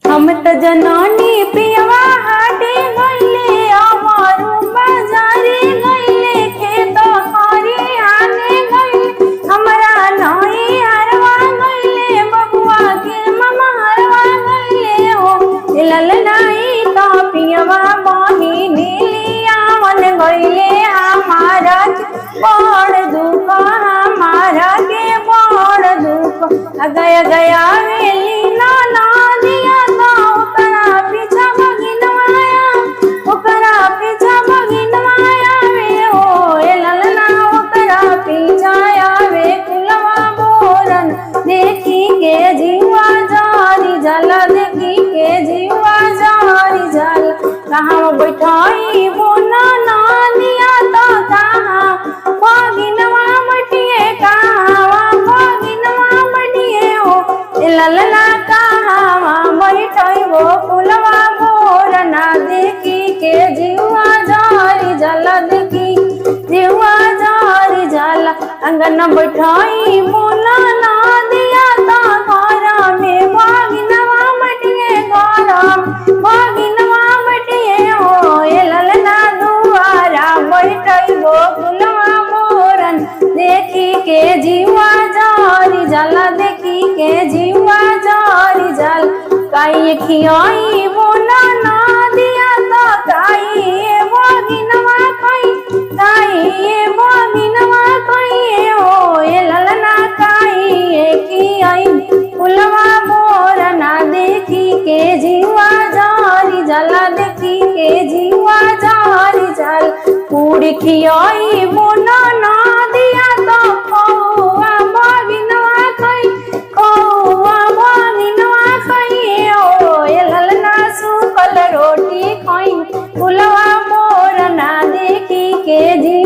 हम त जननी पियवा हाटे गईले अमरू बाजारे गईले खेत हरी आने गईले हमरा नई हरवा गईले बबुआ के ममा हरवा गईले हो ललनाई तो पियवा बही नीलिया मन गईले हमारा बड़ दुख हमारा के बड़ दुख गया गया वेली ना दिया कहाँ बैठाई बोना ना दिया तो कहाँ भगिनवा मटिए कहाँ भगिनवा मटिए हो ललना कहाँ बैठाई वो फुलवा बोर ना देखी के जीवा जारी जल देखी जीवा जारी जल अंगन बैठाई बोना ना दिया तो घर में भगिनवा मटिए घर भगिनवा देखी के जीवा जारी जल देखी के जीवा जारी जल काई खियाई बोला ना दिया तो काई भगिनवा खाई काई भगिनवा खाई हो ये ललना काई खियाई फुलवा बोर ना देखी के जीवा जारी जल देखी के जीवा जारी जल पूरी खियाई बोला ना दिया तो कौआ भगिनवा खाई कौआ भगिनवा खाई ओ ये ललना सुकल रोटी खाई फुलवा मोर ना देखी के जी